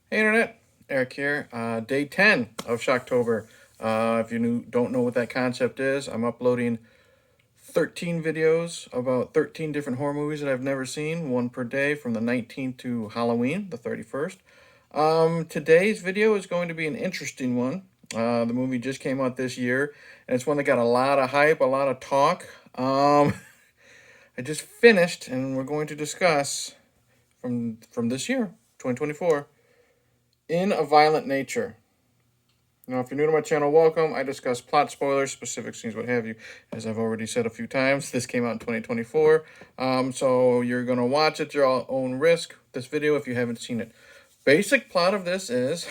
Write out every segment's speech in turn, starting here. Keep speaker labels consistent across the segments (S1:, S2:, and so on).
S1: Hey Internet, Eric here. Day 10 of Shocktober. If you don't know what that concept is, I'm uploading 13 videos about 13 different horror movies that I've never seen, one per day from the 19th to Halloween, the 31st. Today's video is going to be an interesting one. The movie just came out this year, and it's one that got a lot of hype, a lot of talk. I just finished, and we're going to discuss from this year, 2024. In a Violent Nature. Now, if you're new to my channel, welcome. I discuss plot spoilers, specific scenes, what have you. As I've already said a few times, this came out in 2024. So you're going to watch at your own risk, this video, if you haven't seen it. Basic plot of this is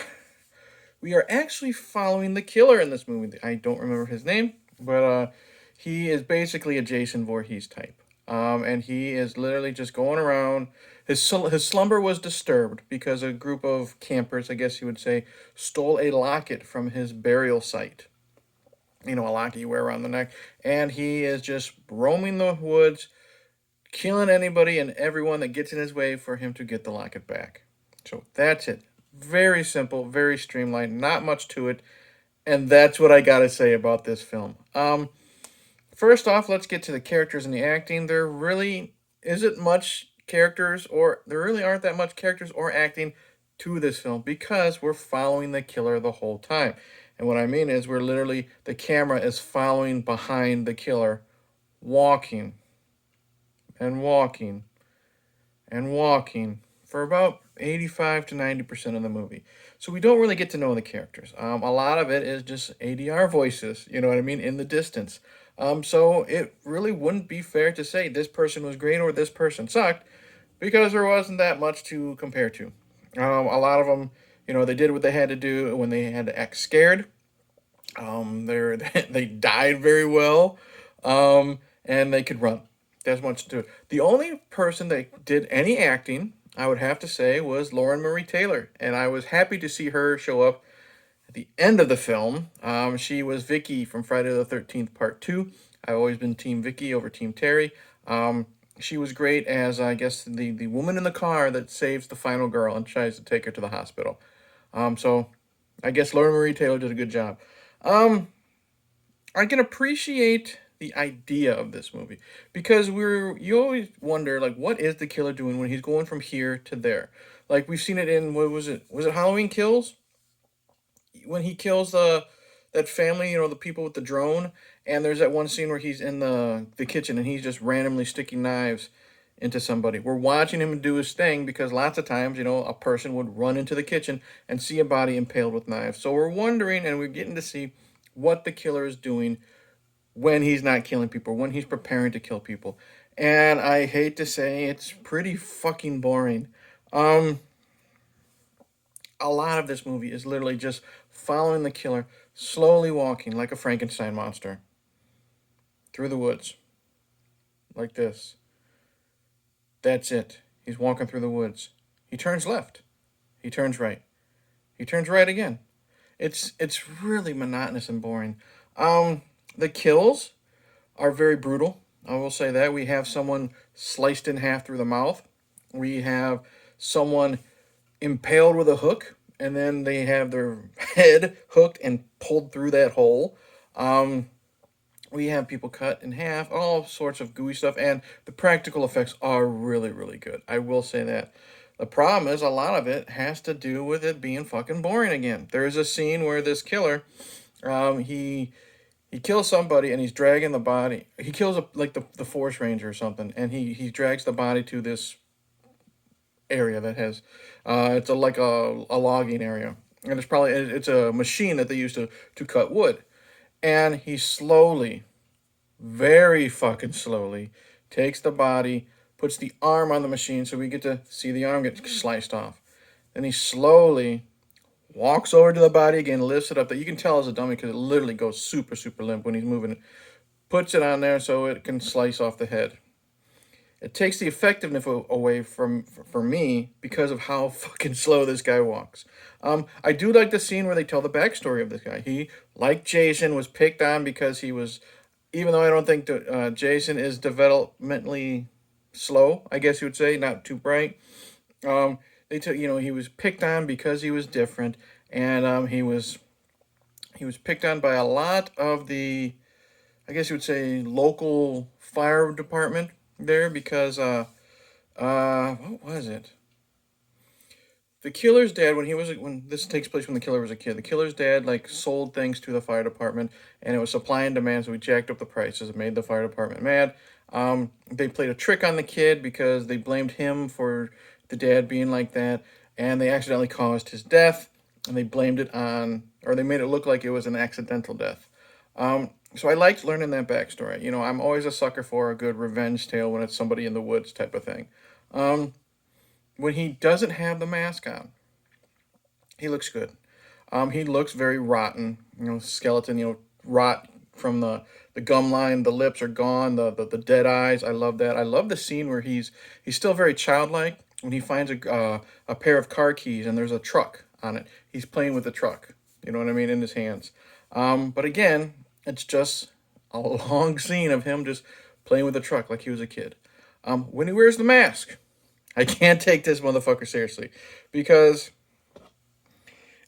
S1: we are actually following the killer in this movie. I don't remember his name, but he is basically a Jason Voorhees type. And he is literally just going around. His slumber was disturbed because a group of campers, I guess you would say, stole a locket from his burial site. You know, a locket you wear around the neck. And he is just roaming the woods, killing anybody and everyone that gets in his way for him to get the locket back. So that's it. Very simple, very streamlined, not much to it. And that's what I got to say about this film. First off, let's get to the characters and the acting. There really isn't much characters, or there really aren't that much characters or acting to this film because we're following the killer the whole time. And what I mean is we're literally, the camera is following behind the killer, walking and walking and walking for about 85 to 90% of the movie. So we don't really get to know the characters. A lot of it is just ADR voices, you know what I mean, in the distance. So it really wouldn't be fair to say this person was great or this person sucked because there wasn't that much to compare to. A lot of them, you know, they did what they had to do when they had to act scared. They died very well, and they could run. That's much to it. The only person that did any acting, I would have to say, was Lauren Marie Taylor, and I was happy to see her show up at the end of the film. She was Vicky from Friday the 13th Part 2. I've always been Team Vicky over Team Terry. She was great as, I guess, the woman in the car that saves the final girl and tries to take her to the hospital. So I guess Lauren Marie Taylor did a good job. Um, I can appreciate the idea of this movie because you always wonder, like, what is the killer doing when he's going from here to there? Like, we've seen it in, what was it? Was it Halloween Kills? When he kills that family, you know, the people with the drone, and there's that one scene where he's in the kitchen and he's just randomly sticking knives into somebody. We're watching him do his thing because lots of times, you know, a person would run into the kitchen and see a body impaled with knives. So we're wondering, and we're getting to see what the killer is doing when he's not killing people, when he's preparing to kill people. And I hate to say, it's pretty fucking boring. Um, a lot of this movie is literally just following the killer, slowly walking like a Frankenstein monster through the woods, like this. That's it. He's walking through the woods. He turns left. He turns right. He turns right again. It's really monotonous and boring. The kills are very brutal. I will say that. We have someone sliced in half through the mouth. We have someone impaled with a hook, and then they have their head hooked and pulled through that hole. Um, we have people cut in half, all sorts of gooey stuff, and the practical effects are really, really good. I will say that. The problem is a lot of it has to do with it being fucking boring again. There's a scene where this killer, he kills somebody and he's dragging the body. He kills like the forest ranger or something, and he drags the body to this area that has it's like a logging area, and it's a machine that they use to cut wood, and he slowly, very fucking slowly, takes the body, puts the arm on the machine so we get to see the arm get sliced off. Then he slowly walks over to the body again, lifts it up, that you can tell is a dummy because it literally goes super, super limp when he's moving it, puts it on there so it can slice off the head. It takes the effectiveness away for me because of how fucking slow this guy walks. I do like the scene where they tell the backstory of this guy. He, like Jason, was picked on because he was, even though I don't think Jason is developmentally slow, I guess you would say, not too bright. they took, he was picked on because he was different, and he was picked on by a lot of the, I guess you would say, local fire department there because what was it? The killer's dad, when this takes place when the killer was a kid, the killer's dad like sold things to the fire department, and it was supply and demand, so he jacked up the prices. It made the fire department mad. They played a trick on the kid because they blamed him for the dad being like that, and they accidentally caused his death, and they blamed it on, or they made it look like it was an accidental death. So I liked learning that backstory. I'm always a sucker for a good revenge tale when it's somebody in the woods type of thing. When he doesn't have the mask on, he looks good. He looks very rotten. Skeleton. Rot from the gum line. The lips are gone. The dead eyes. I love that. I love the scene where he's still very childlike when he finds a pair of car keys and there's a truck on it. He's playing with the truck. You know what I mean, in his hands. But again, it's just a long scene of him just playing with the truck like he was a kid. When he wears the mask, I can't take this motherfucker seriously because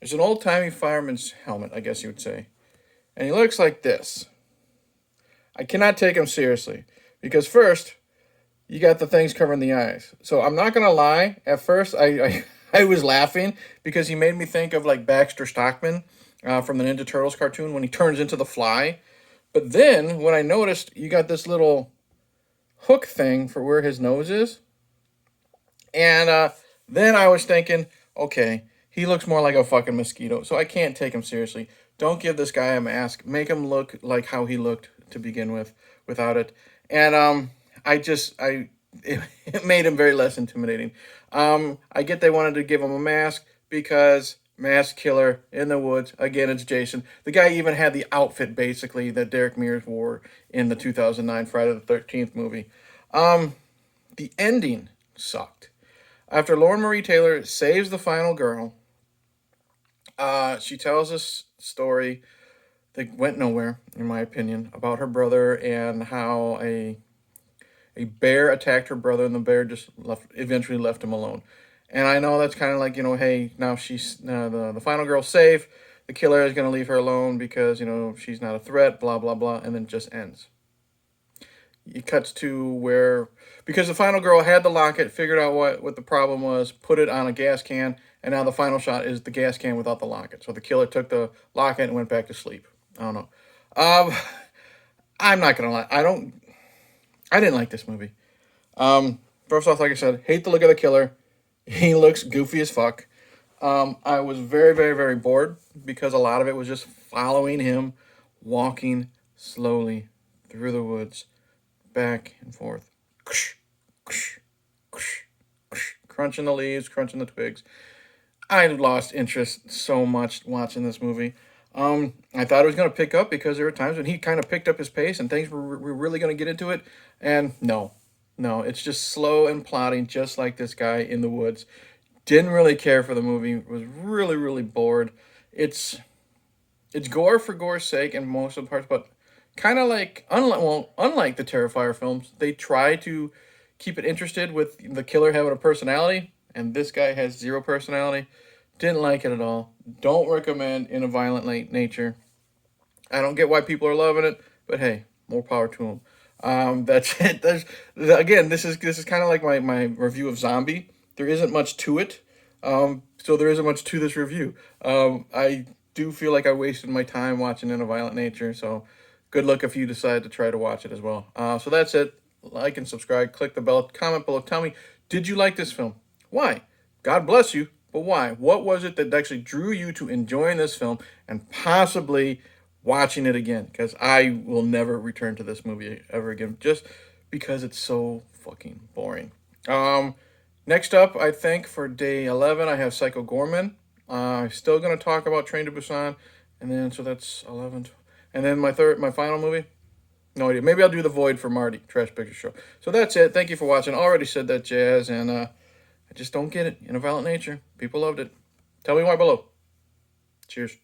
S1: it's an old-timey fireman's helmet, I guess you would say. And he looks like this. I cannot take him seriously because first, you got the things covering the eyes. So I'm not going to lie. At first, I was laughing because he made me think of like Baxter Stockman from the Ninja Turtles cartoon when he turns into the fly. But then when I noticed you got this little hook thing for where his nose is, and then I was thinking, okay, he looks more like a fucking mosquito, so I can't take him seriously. Don't give this guy a mask. Make him look like how he looked to begin with, without it. And it made him very less intimidating. I get they wanted to give him a mask because mask killer in the woods. Again, it's Jason. The guy even had the outfit basically that Derek Mears wore in the 2009 Friday the 13th movie. The ending sucked. After Lauren Marie Taylor saves the final girl, she tells this story that went nowhere, in my opinion, about her brother and how a bear attacked her brother and the bear just eventually left him alone. And I know that's kind of like, hey, now she's the final girl's safe. The killer is going to leave her alone because, she's not a threat, blah, blah, blah, and then it just ends. It cuts to where, because the final girl had the locket, figured out what the problem was, put it on a gas can, and now the final shot is the gas can without the locket. So the killer took the locket and went back to sleep. I don't know. I'm not going to lie. I didn't like this movie. First off, like I said, hate the look of the killer. He looks goofy as fuck. I was very, very, very bored because a lot of it was just following him, walking slowly through the woods, back and forth, crunching the leaves, crunching the twigs. I lost interest so much watching this movie. I thought it was going to pick up because there were times when he kind of picked up his pace and things were really going to get into it. And no, it's just slow and plodding, just like this guy in the woods. Didn't really care for the movie. Was really, really bored. It's gore for gore's sake in most of the parts, but kind of like, unlike the Terrifier films, they try to keep it interested with the killer having a personality, and this guy has zero personality. Didn't like it at all. Don't recommend In a Violent Nature. I don't get why people are loving it, but hey, more power to them. That's it. Again, this is kind of like my review of Zombie. There isn't much to it, so there isn't much to this review. I do feel like I wasted my time watching In a Violent Nature, so good luck if you decide to try to watch it as well. So that's it. Like and subscribe. Click the bell. Comment below. Tell me, did you like this film? Why? God bless you, but why? What was it that actually drew you to enjoying this film and possibly watching it again? Because I will never return to this movie ever again, just because it's so fucking boring. Next up, I think for day 11, I have Psycho Gorman. I'm still going to talk about Train to Busan, and then so that's 11. And then my final movie, no idea. Maybe I'll do The Void for Marty, Trash Picture Show. So that's it. Thank you for watching. Already said that jazz, and I just don't get it. In a Violent Nature, people loved it. Tell me why below. Cheers.